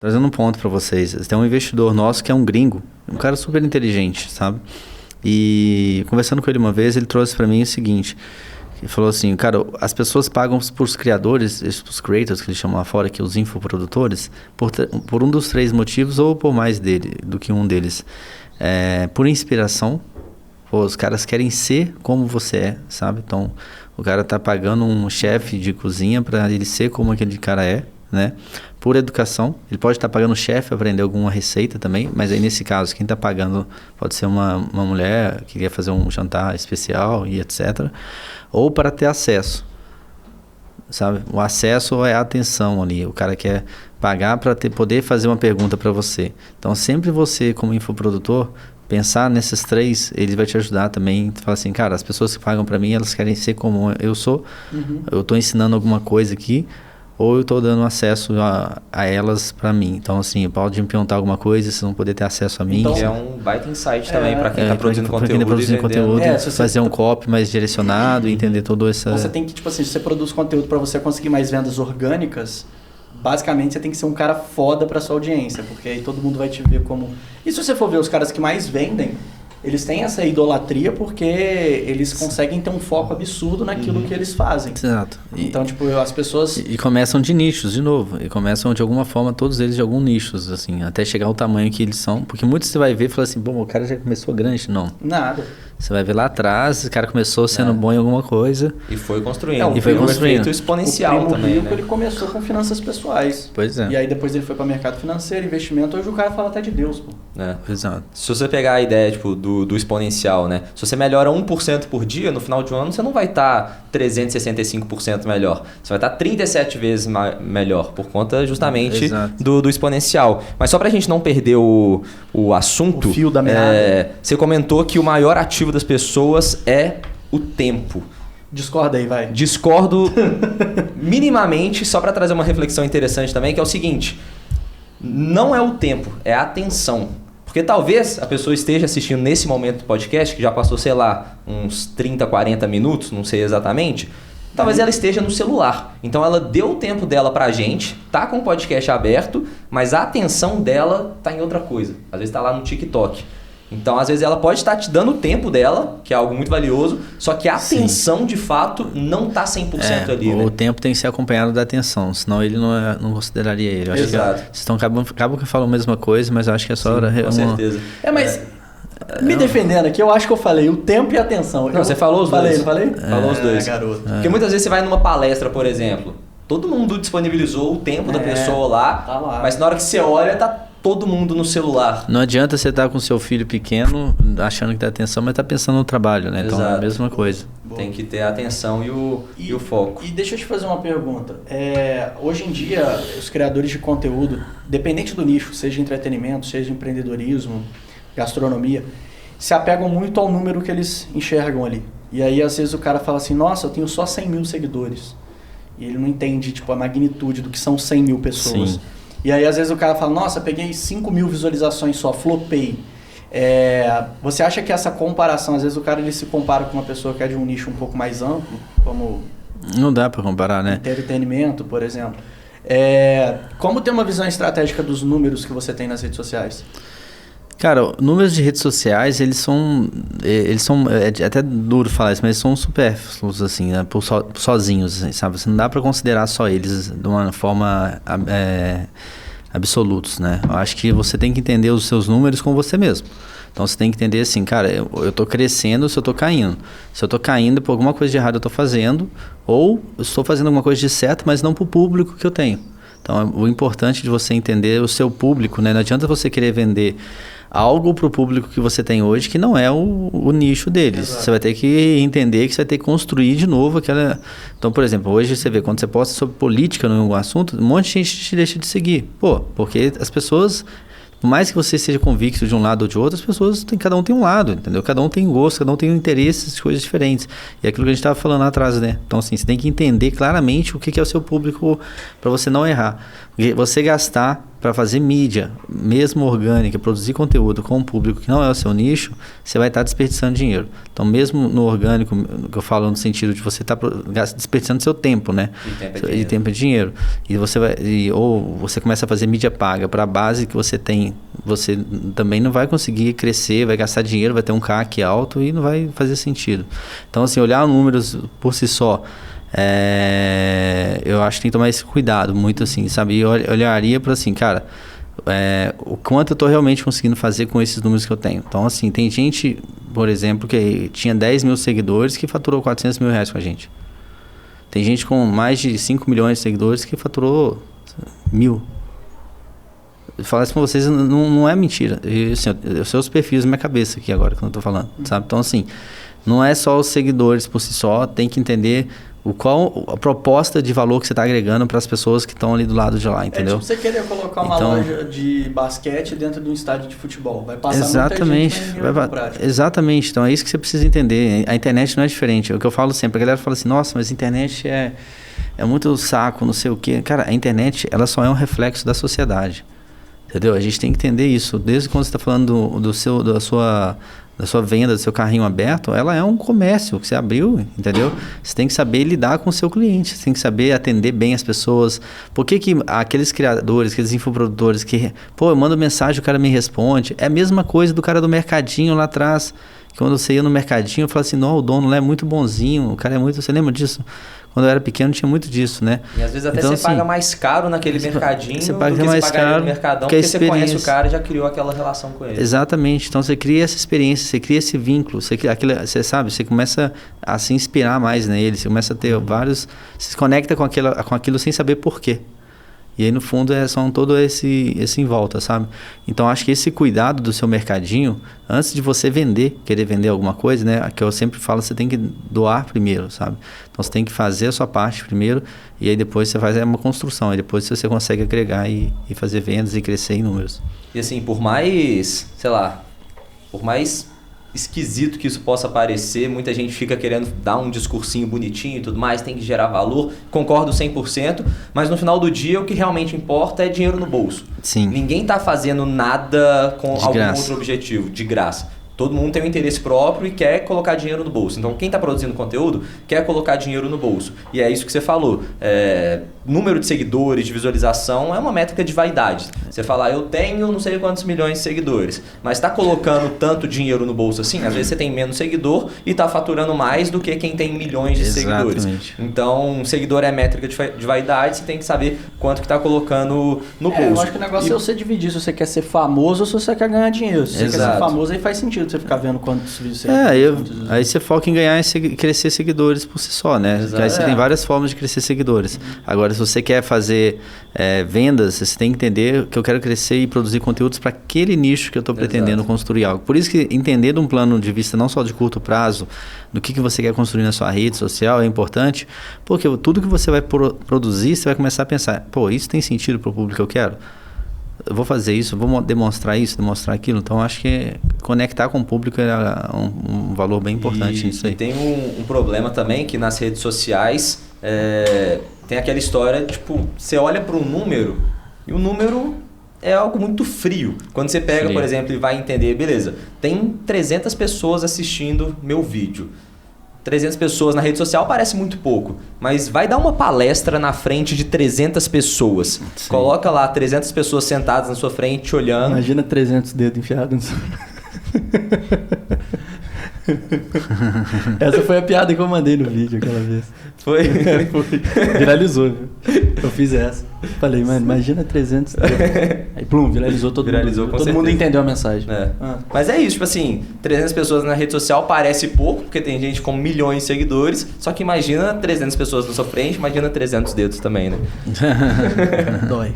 Trazendo um ponto para vocês. Tem um investidor nosso que é um gringo, um cara super inteligente, sabe? E conversando com ele uma vez, ele trouxe para mim o seguinte. Ele falou assim, cara, as pessoas pagam por os criadores, os creators que eles chamam lá fora, que é os infoprodutores, por um dos 3 motivos ou por mais do que um deles. Por inspiração. Pô, os caras querem ser como você é, sabe? Então, o cara tá pagando um chefe de cozinha para ele ser como aquele cara é, né? Por educação. Ele pode estar pagando o chefe para aprender alguma receita também, mas aí nesse caso, quem está pagando pode ser uma mulher que quer fazer um jantar especial e etc. Ou para ter acesso, sabe? O acesso é a atenção ali. O cara quer pagar para poder fazer uma pergunta para você. Então, sempre você, como infoprodutor, pensar nesses 3, ele vai te ajudar também. Fala assim, cara, as pessoas que pagam para mim, elas querem ser como eu sou. Eu estou ensinando alguma coisa aqui, ou eu estou dando acesso a elas para mim. Então, assim, pode me perguntar alguma coisa, vocês vão poder ter acesso a mim. Então, é um baita insight também para quem está produzindo conteúdo. Para quem está produzindo conteúdo, fazer um copy mais direcionado, entender todo essa... Você tem que, tipo assim, se você produz conteúdo para você conseguir mais vendas orgânicas, basicamente você tem que ser um cara foda para sua audiência, porque aí todo mundo vai te ver como... E se você for ver os caras que mais vendem, eles têm essa idolatria porque eles conseguem ter um foco absurdo naquilo que eles fazem. Exato. Então, tipo, as pessoas... E começam de nichos, de novo. E começam, de alguma forma, todos eles de alguns nichos, assim, até chegar ao tamanho que eles são. Porque muitos você vai ver e fala assim, pô, o cara já começou grande. Não. Nada. Você vai ver lá atrás, esse cara começou sendo bom em alguma coisa. E foi construindo. E foi construindo. Efeito exponencial o primo também, rico, né? ele começou com finanças pessoais. Pois é. E aí depois ele foi para mercado financeiro, investimento. Hoje o cara fala até de Deus, pô. Exato. Se você pegar a ideia tipo, do exponencial, né? Se você melhora 1% por dia, no final de um ano você não vai estar 365% melhor. Você vai estar 37 vezes melhor, por conta justamente do exponencial. Mas só pra gente não perder o assunto, o fio da meada. Você comentou que o maior ativo das pessoas é o tempo. Discorda aí, vai. Discordo minimamente, só para trazer uma reflexão interessante também, que é o seguinte: não é o tempo, é a atenção. Porque talvez a pessoa esteja assistindo nesse momento do podcast, que já passou, sei lá, uns 30, 40 minutos, não sei exatamente. Talvez ela esteja no celular. Então ela deu o tempo dela pra gente, tá com o podcast aberto, mas a atenção dela tá em outra coisa. Às vezes tá lá no TikTok. Então, às vezes, ela pode estar te dando o tempo dela, que é algo muito valioso, só que a atenção, de fato, não está 100% ali. O tempo tem que ser acompanhado da atenção, senão ele não consideraria ele. Eu acho Exato. Que vocês acabam que falam a mesma coisa, mas eu acho que é só... Com certeza. Mas... Me defendendo aqui, eu acho que eu falei o tempo e a atenção. Não, você falou os dois. Falei? Falou os dois. Garoto. Porque muitas vezes você vai numa palestra, por exemplo, todo mundo disponibilizou o tempo da pessoa lá, tá lá, mas na hora que você olha, tá todo mundo no celular. Não adianta você estar com seu filho pequeno, achando que dá atenção, mas tá pensando no trabalho, né? Então é a mesma coisa. Tem que ter a atenção e o foco. E deixa eu te fazer uma pergunta. Hoje em dia, os criadores de conteúdo, dependente do nicho, seja entretenimento, seja empreendedorismo, gastronomia, se apegam muito ao número que eles enxergam ali. E aí, às vezes, o cara fala assim, nossa, eu tenho só 100 mil seguidores. E ele não entende, tipo, a magnitude do que são 100 mil pessoas. Sim. E aí, às vezes, o cara fala, nossa, peguei 5 mil visualizações só, flopei. Você acha que essa comparação, às vezes o cara ele se compara com uma pessoa que é de um nicho um pouco mais amplo, como... Não dá pra comparar, né? Entretenimento, por exemplo. Como ter uma visão estratégica dos números que você tem nas redes sociais? Cara, números de redes sociais, eles são é até duro falar isso, mas eles são supérfluos, assim, né? Sozinhos, assim, sabe? Você não dá para considerar só eles de uma forma absolutos, né? Eu acho que você tem que entender os seus números com você mesmo. Então, você tem que entender assim, cara, eu tô crescendo se eu tô caindo. Se eu tô caindo por alguma coisa de errado eu tô fazendo, ou eu estou fazendo alguma coisa de certo, mas não pro público que eu tenho. Então, o importante de você entender o seu público, né? Não adianta você querer vender algo para o público que você tem hoje que não é o nicho deles. Exato. Você vai ter que entender que você vai ter que construir de novo aquela... Então, por exemplo, hoje você vê, quando você posta sobre política num assunto, um monte de gente te deixa de seguir. Pô, porque as pessoas... Por mais que você seja convicto de um lado ou de outro, as pessoas, cada um tem um lado, entendeu? Cada um tem gosto, cada um tem interesses, coisas diferentes. E é aquilo que a gente estava falando lá atrás, né? Então, assim, você tem que entender claramente o que é o seu público para você não errar. Porque você gastar para fazer mídia, mesmo orgânica, produzir conteúdo com um público que não é o seu nicho, você vai estar desperdiçando dinheiro. Então, mesmo no orgânico, que eu falo no sentido de você estar desperdiçando seu tempo, né? E tempo é dinheiro. E você ou você começa a fazer mídia paga para a base que você tem, você também não vai conseguir crescer, vai gastar dinheiro, vai ter um CAC alto e não vai fazer sentido. Então, assim, olhar números por si só, eu acho que tem que tomar esse cuidado muito assim, sabe? E eu olharia para assim, cara, o quanto eu estou realmente conseguindo fazer com esses números que eu tenho. Então, assim, tem gente, por exemplo, que tinha 10 mil seguidores que faturou 400 mil reais com a gente. Tem gente com mais de 5 milhões de seguidores que faturou 1.000. Eu falar isso pra vocês não é mentira. Eu sei os perfis da minha cabeça aqui agora, quando eu tô falando, sabe? Então, assim, não é só os seguidores por si só, tem que entender qual a proposta de valor que você está agregando para as pessoas que estão ali do lado de lá, entendeu? Tipo você querer colocar uma loja de basquete dentro de um estádio de futebol. Vai passar exatamente, muita gente exatamente. Então é isso que você precisa entender. A internet não é diferente. É o que eu falo sempre. A galera fala assim, nossa, mas a internet é muito saco, não sei o quê. Cara, a internet ela só é um reflexo da sociedade. Entendeu? A gente tem que entender isso. Desde quando você está falando da sua venda, do seu carrinho aberto, ela é um comércio que você abriu, entendeu? Você tem que saber lidar com o seu cliente, você tem que saber atender bem as pessoas. Por que aqueles criadores, aqueles infoprodutores que, eu mando mensagem, o cara me responde, é a mesma coisa do cara do mercadinho lá atrás, que quando você ia no mercadinho, eu falava assim, não, o dono lá é muito bonzinho, o cara é muito... Você lembra disso? Quando eu era pequeno tinha muito disso, né? E às vezes até então, você paga mais caro naquele mercadinho você paga do que mais você pagaria caro, no mercadão, porque você conhece o cara e já criou aquela relação com ele. Exatamente. Então você cria essa experiência, você cria esse vínculo, você sabe, você começa a se inspirar mais nele, você começa a ter vários... Você se conecta com aquilo sem saber por quê. E aí, no fundo, são todo esse em volta, sabe? Então, acho que esse cuidado do seu mercadinho, antes de você querer vender alguma coisa, né? Que eu sempre falo, você tem que doar primeiro, sabe? Então, você tem que fazer a sua parte primeiro e aí depois você faz uma construção. E depois você consegue agregar e fazer vendas e crescer em números. E assim, por mais esquisito que isso possa parecer, muita gente fica querendo dar um discursinho bonitinho e tudo mais, tem que gerar valor, concordo 100%, mas no final do dia o que realmente importa é dinheiro no bolso. Sim. Ninguém está fazendo nada com de algum graça. outro objetivo, de graça. Todo mundo tem um interesse próprio e quer colocar dinheiro no bolso. Então, quem está produzindo conteúdo quer colocar dinheiro no bolso. E é isso que você falou. Número de seguidores, de visualização, é uma métrica de vaidade. Você fala, eu tenho não sei quantos milhões de seguidores, mas está colocando tanto dinheiro no bolso assim? Às vezes você tem menos seguidor e está faturando mais do que quem tem milhões de seguidores. Então, seguidor é métrica de vaidade, você tem que saber quanto que está colocando no bolso. Eu acho que o negócio é você dividir se você quer ser famoso ou se você quer ganhar dinheiro. Se você quer ser famoso, aí faz sentido você ficar vendo quantos vídeos você aí você foca em ganhar e crescer seguidores por si só, né? Aí você tem várias formas de crescer seguidores. Agora, se você quer fazer vendas, você tem que entender que eu quero crescer e produzir conteúdos para aquele nicho que eu estou pretendendo construir algo. Por isso que entender de um plano de vista não só de curto prazo, do que você quer construir na sua rede social é importante, porque tudo que você vai produzir, você vai começar a pensar, isso tem sentido para o público que eu quero? Eu vou fazer isso, vou demonstrar isso, demonstrar aquilo. Então, acho que conectar com o público é um valor bem importante nisso aí. E tem um problema também que nas redes sociais tem aquela história, tipo, você olha para um número e o número é algo muito frio. Quando você pega, por exemplo, e vai entender, beleza, tem 300 pessoas assistindo meu vídeo. 300 pessoas na rede social parece muito pouco, mas vai dar uma palestra na frente de 300 pessoas. Sim. Coloca lá 300 pessoas sentadas na sua frente, olhando. Imagina 300 dedos enfiados no seu... Essa foi a piada que eu mandei no vídeo aquela vez. Foi? Viralizou, viu? Eu fiz essa. Falei, mano, imagina 300 dedos. Aí, plum, viralizou todo mundo. Todo mundo entendeu a mensagem. Mas é isso, tipo assim, 300 pessoas na rede social parece pouco, porque tem gente com milhões de seguidores, só que imagina 300 pessoas na sua frente, imagina 300 dedos também, né? Dói.